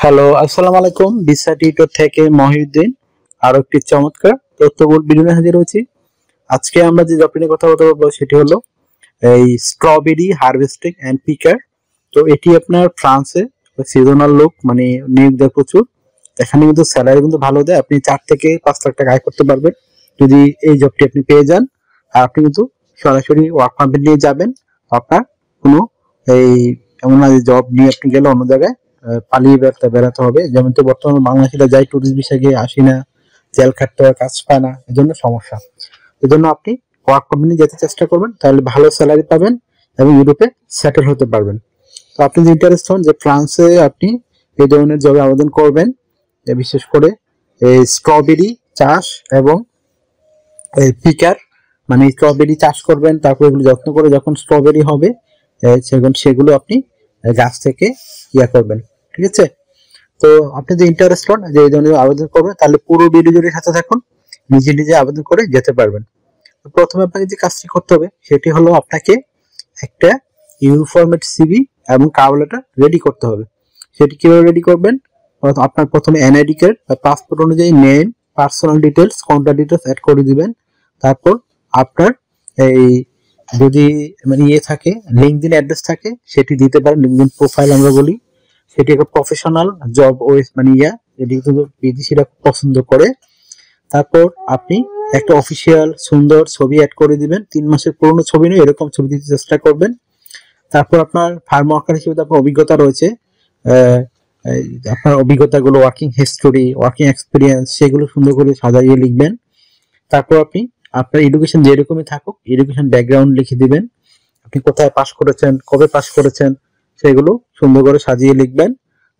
Hello, আসসালামু আলাইকুম। বিসা tutor থেকে মহিউদ্দিন আরো একটি চমৎকার তথ্যবহুল ভিডিও নিয়ে হাজির হয়েছি। আজকে আমরা যে টপিক নিয়ে কথা বলবো সেটি হলো এই স্ট্রবেরি হারভেস্টিং এন্ড পিকার। তো এটি আপনার ফ্রান্সে সিজনাল লোক মানে নিয়োগ দেয় প্রচুর। এখানে কিন্তু স্যালারি কিন্তু ভালো দেয়, আপনি 4 থেকে 5 লাখ টাকা আয় করতে পারবেন যদি এই জবটি আপনি পেয়ে যান। আর আপনি কিন্তু সরাসরি ওয়ার্ক পারমিট নিয়ে যাবেন, আপনার কোনো এই এমন না যে জব নিয়ে আপনি গেলে অন্য জায়গায় পালিয়ে বেড়াতে হবে। যেমন তো বর্তমানে বাংলাদেশিরা যায় টুরিস্ট ভিসা গিয়ে আসি না, জেল খাটতে হয়, কাজ পায় না, এজন্য সমস্যা। এজন্য আপনি ওয়ার্ক পারমিট নিয়ে যেতে চেষ্টা করবেন, তাহলে ভালো স্যালারি পাবেন এবং ইউরোপে সেটেল হতে পারবেন। তো আপনি যে ইন্টারেস্ট হন যে ফ্রান্সে আপনি এই ধরনের জবে আবেদন করবেন, বিশেষ করে এই স্ট্রবেরি চাষ এবং এই পিকার মানে স্ট্রবেরি চাষ করবেন, তারপর এগুলো যত্ন করে যখন স্ট্রবেরি হবে সেগুলো আপনি গাছ থেকে করবেন। ঠিক আছে? তো আপনি যে ইন্টারেস্ট হন যে এই ধরনের আবেদন করবেন, তাহলে পুরো ভিডিও জুড়ে সাথে থাকুন, নিজে নিজে আবেদন করে যেতে পারবেন। তো প্রথমে আপনাকে যে কাজটি করতে হবে সেটি হলো আপনাকে একটা ইউনিফর্মেট সিভি এবং কভার লেটার রেডি করতে হবে। সেটি কিভাবে রেডি করবেন? আপনার প্রথমে এনআইডি কার্ড বা পাসপোর্ট অনুযায়ী name, personal details, contact details add করে দিবেন। তারপর আপনার এই যদি মানে থাকে লিঙ্কডইন অ্যাড্রেস থাকে সেটি দিতে পারেন, লিঙ্কডইন প্রোফাইল আমরা বলি। সেটি একটা প্রফেশনাল জব ওয়েস মানে এটি কিন্তু বিদেশিরা পছন্দ করে। তারপর আপনি একটা অফিসিয়াল সুন্দর ছবি অ্যাড করে দিবেন, 3 মাসের পুরনো ছবি নয়, এরকম ছবি দিতে চেষ্টা করবেন। তারপর আপনার ফার্ম ওয়ার্কার হিসেবে আপনার অভিজ্ঞতা রয়েছে, আপনার অভিজ্ঞতাগুলো, ওয়ার্কিং হিস্টোরি, ওয়ার্কিং এক্সপিরিয়েন্স, সেগুলো সুন্দর করে সাজাইয়ে লিখবেন। তারপর আপনি আপনার এডুকেশন যেরকমই থাকুক এডুকেশন ব্যাকগ্রাউন্ড লিখে দিবেন, আপনি কোথায় পাস করেছেন, কবে পাস করেছেন, সেগুলো সুন্দর করে সাজিয়ে লিখবেন।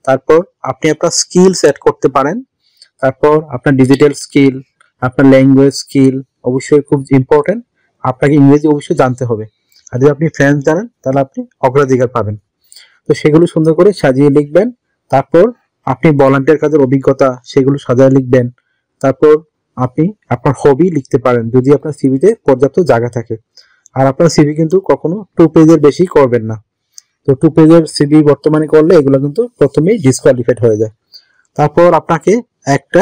তারপর আপনি আপনার স্কিল সেট করতে পারেন। তারপর আপনার ডিজিটাল স্কিল, আপনার ল্যাঙ্গুয়েজ স্কিল অবশ্যই খুব ইম্পর্টেন্ট, আপনাকে ইংরেজি অবশ্যই জানতে হবে। আর যদি আপনি ফ্রেঞ্চ জানেন তাহলে আপনি অগ্রাধিকার পাবেন। তো সেগুলো সুন্দর করে সাজিয়ে লিখবেন। তারপর আপনি ভলান্টিয়ার কাজের অভিজ্ঞতা সেগুলো সাজিয়ে লিখবেন। তারপর আপনি আপনার হবি লিখতে পারেন যদি আপনার সিভিতে পর্যাপ্ত জায়গা থাকে। আর আপনার সিভি কিন্তু কখনো 2 পেজের বেশি করবেন না। তো 2 পেজের সিভি বর্তমানে করলে এগুলো কিন্তু প্রথমেই ডিসকোয়ালিফাইড হয়ে যায়। তারপর আপনাকে একটা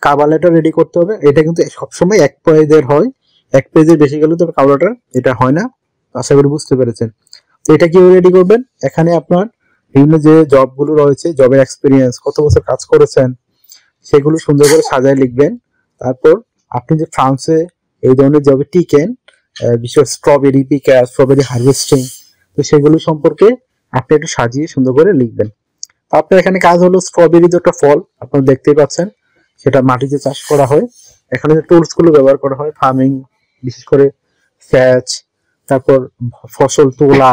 কভার লেটার রেডি করতে হবে। এটা কিন্তু সবসময় 1 পেজের হয়, 1 পেজের বেশি গেলে তো কভার লেটার এটা হয় না। আশা করি বুঝতে পেরেছেন। তো এটা কিভাবে রেডি করবেন? এখানে আপনার বিভিন্ন যে জবগুলো রয়েছে, জবের এক্সপিরিয়েন্স, কত বছর কাজ করেছেন, সেগুলো সুন্দর করে সাজায় লিখবেন। তারপর আপনি যে ফ্রান্সে এই ধরনের জবে টিকেন, বিশেষ স্ট্রবেরি পিকার, স্ট্রবেরি হারভেস্টিং, তো সেগুলো সম্পর্কে আপনি একটু সাজিয়ে সুন্দর করে লিখবেন। আপনার এখানে কাজ হলো স্ট্রবেরি যে একটা ফল আপনারা দেখতেই পাচ্ছেন, সেটা মাটিতে চাষ করা হয়। এখানে যে টুলস গুলো ব্যবহার করা হয় ফার্মিং, বিশেষ করে সেচ, তারপর ফসল তোলা,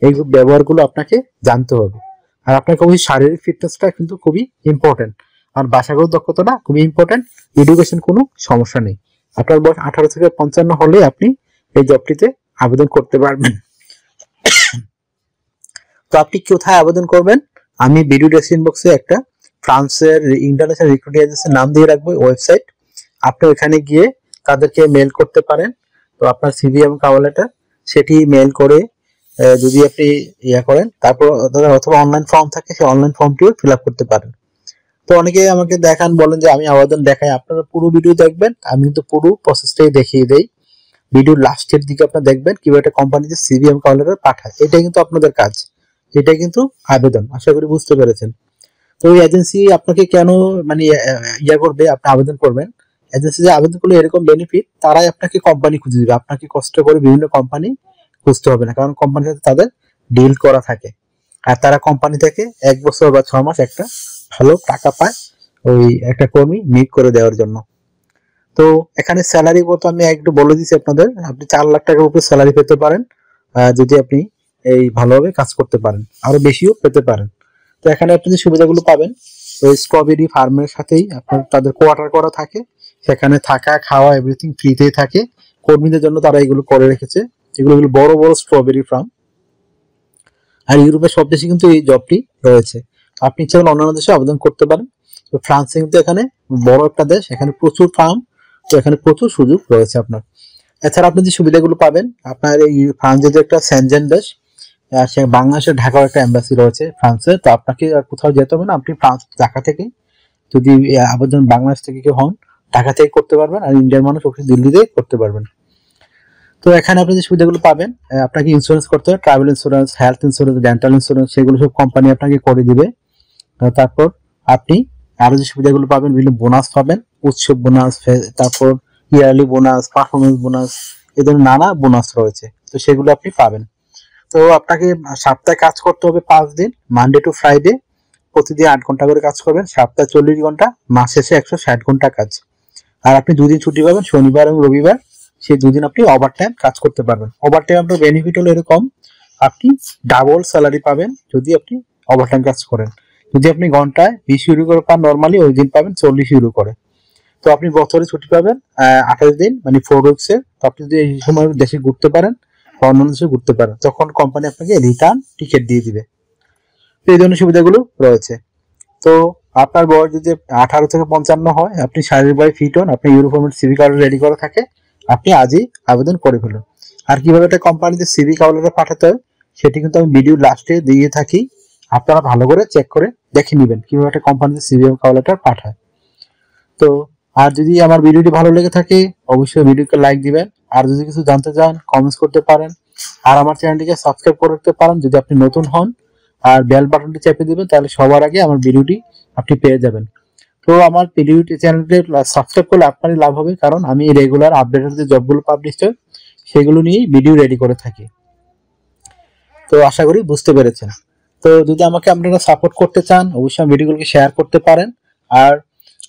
এই ব্যবহারগুলো আপনাকে জানতে হবে। আর আপনাকে ওই শারীরিক ফিটনেসটা কিন্তু খুবই ইম্পর্টেন্ট, আর ভাষাগত দক্ষতাটা খুবই ইম্পর্টেন্ট। এডুকেশন কোনো সমস্যা নেই, আপনার বয়স 18 থেকে 55 হলে আপনি এই জবটিতে আবেদন করতে পারবেন। তো আপনি কোথায় আবেদন করবেন? আমি ভিডিও ডেসক্রিপশন বক্সে একটা ফ্রান্সের ইন্টারন্যাশনাল রিক্রুটিং এজেন্সির নাম দিয়ে রাখবো, ওয়েবসাইট। আপনি ওখানে গিয়ে তাদেরকে মেল করতে পারেন। তো আপনার সিভি এবং কভার লেটার সেটি মেল করে যদি আপনি করেন, তারপর অথবা অনলাইন ফর্ম থাকে সেই অনলাইন ফর্মটিও ফিল আপ করতে পারেন। তো অনেকে আমাকে দেখান, বলেন যে আমি আবেদন দেখাই, আপনারা পুরো ভিডিও দেখবেন, আমি কিন্তু পুরো প্রসেসটাই দেখিয়ে দেই। ভিডিওর লাস্টের দিকে আপনারা দেখবেন কিভাবে একটা কোম্পানিতে সিভি এবং কভার লেটার পাঠায়, এটাই কিন্তু আপনাদের কাজ, এটা কিন্তু আবেদন। আশা করি বুঝতে পেরেছেন। তো ওই এজেন্সি আপনাকে কেন মানে করবে, আপনি আবেদন করবেন, এজেন্সি যে আবেদন করলে এরকম বেনিফিট, তারাই আপনাকে কোম্পানি খুঁজে দিবে, আপনাকে কষ্ট করে বিভিন্ন কোম্পানি খুঁজতে হবে না, কারণ কোম্পানির সাথে তাদের ডিল করা থাকে। আর তারা কোম্পানি থেকে 1 বছর বা 6 মাস একটা ভালো টাকা পায় ওই একটা কর্মী নিয়োগ করে দেওয়ার জন্য। তো এখানে স্যালারি কত আমি একটু বলে দিচ্ছি আপনাদের, আপনি 4 লাখ টাকার উপরে স্যালারি পেতে পারেন যদি আপনি এই ভালোভাবে কাজ করতে পারেন, আরো বেশিও পেতে পারেন। তো এখানে আপনি যে সুবিধাগুলো পাবেন, ওই স্ট্রবেরি ফার্মের সাথেই আপনার তাদের কোয়ার্টার করা থাকে, সেখানে থাকা খাওয়া এভরিথিং ফ্রিতেই থাকে। কর্মীদের জন্য তারা এগুলো করে রেখেছে, এগুলো বড় বড় স্ট্রবেরি ফার্ম। আর ইউরোপের সব দেশে কিন্তু এই জবটি রয়েছে। আপনি ইচ্ছা করলে অন্যান্য দেশে আবেদন করতে পারেন। তো ফ্রান্সে কিন্তু এখানে বড় একটা দেশ, এখানে প্রচুর ফার্ম, তো এখানে প্রচুর সুযোগ রয়েছে আপনার। এছাড়া আপনি যে সুবিধাগুলো পাবেন, আপনার এই ফ্রান্স যেহেতু একটা সেনজেন দেশ, সে বাংলাদেশের ঢাকাও একটা এম্বাসি রয়েছে ফ্রান্সে। তো আপনাকে আর কোথাও যেতে হবে না, আপনি ফ্রান্স ঢাকা থেকে যদি আবেদন বাংলাদেশ থেকে কেউ হন ঢাকা থেকে করতে পারবেন, আর ইন্ডিয়ার মানুষ ওখানে দিল্লিতে করতে পারবেন। তো এখানে আপনি যে সুবিধাগুলো পাবেন, আপনাকে ইন্স্যুরেন্স করতে হবে, travel insurance, health insurance, dental insurance, সেগুলো সব কোম্পানি আপনাকে করে দিবে। তারপর আপনি আরো যে সুবিধাগুলো পাবেন, বিভিন্ন বোনাস পাবেন, উৎসব বোনাস, তারপর ইয়ারলি বোনাস, পারফরমেন্স বোনাস, এই ধরনের নানা বোনাস রয়েছে। তো সেগুলো আপনি পাবেন। তো আপনাকে সপ্তাহে কাজ করতে হবে 5 দিন, মানডে টু ফ্রাইডে, প্রতিদিন 8 ঘন্টা করে কাজ করবেন, সপ্তাহে 40 ঘন্টা, মাস শেষে 160 ঘন্টা কাজ। আর আপনি 2 দিন ছুটি পাবেন, শনিবার এবং রবিবার। সেই 2 দিন আপনি ওভার টাইম কাজ করতে পারবেন। ওভার টাইম আপনার বেনিফিট হলো এরকম, আপনি ডাবল স্যালারি পাবেন যদি আপনি ওভার টাইম কাজ করেন। যদি আপনি ঘন্টায় 20 ইউরো করে পান নর্মালি, ওই দিন পাবেন 40 ইউরো করে। তো আপনি বছরে ছুটি পাবেন 28 দিন, মানে 4 উইকসের। তো আপনি যদি এই সময় দেশে ঘুরতে পারেন বা অন্যান্য দেশে ঘুরতে পারেন, তখন কোম্পানি আপনাকে রিটার্ন টিকিট দিয়ে দিবে। তো এই ধরনের সুবিধাগুলো রয়েছে। তো আপনার বয়স যদি 18 থেকে 55 হয়, আপনি শারীরিকভাবে ফিট হন, আপনি ইউনিফর্মের সিভি কার্ড রেডি করা থাকে, আপনি আজই আবেদন করে ফেলুন। আর কিভাবে একটা কোম্পানিতে সিভি কার্ডটা পাঠাতে হয় সেটি কিন্তু আমি ভিডিও লাস্টে দিয়ে থাকি, আপনারা ভালো করে চেক করে দেখে নেবেন কিভাবে একটা কোম্পানিতে সিভি কার্ডটা পাঠায়। তো আর যদি আমার ভিডিওটি ভালো লেগে থাকে অবশ্যই ভিডিওকে লাইক দিবেন, আর যদি কিছু জানতে চান কমেন্টস করতে পারেন, আর আমার চ্যানেলটিকে সাবস্ক্রাইব করে রাখতে পারেন যদি আপনি নতুন হন, আর বেল বাটনটি চেপে দিবেন, তাহলে সবার আগে আমার ভিডিওটি আপনি পেয়ে যাবেন। তো আমার ভিডিওটি চ্যানেলটি সাবস্ক্রাইব করলে আপনারই লাভ হবে, কারণ আমি রেগুলার আপডেটেড যে জবগুলো পাবলিশ হয় সেগুলো নিয়েই ভিডিও রেডি করে থাকি। তো আশা করি বুঝতে পেরেছেন। তো যদি আমাকে আপনারা সাপোর্ট করতে চান অবশ্যই আমার ভিডিওগুলোকে শেয়ার করতে পারেন। আর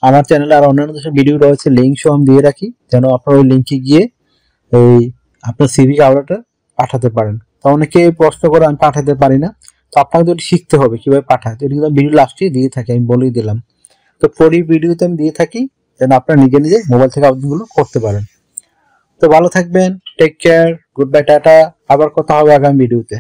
আমার চ্যানেলে আর অন্যান্য দেশের ভিডিও রয়েছে, লিঙ্ক সহ আমি দিয়ে রাখি, যেন আপনারা ওই লিঙ্কে গিয়ে এই আপনার সিভি কার্ডটা পাঠাতে পারেন। তো অনেকে প্রশ্ন করে আমি পাঠাতে পারি না, তো আপনাকে তো শিখতে হবে কিভাবে পাঠায়। তো এটা কিন্তু ভিডিও লাস্টে দিয়ে থাকি, আমি বলেই দিলাম। তো পরের ভিডিওতে আমি দিয়ে থাকি যেন আপনারা নিজে নিজে মোবাইল থেকে আবেদনগুলো করতে পারেন। তো ভালো থাকবেন, take care, good bye, tata. আবার কথা হবে আগামী ভিডিওতে।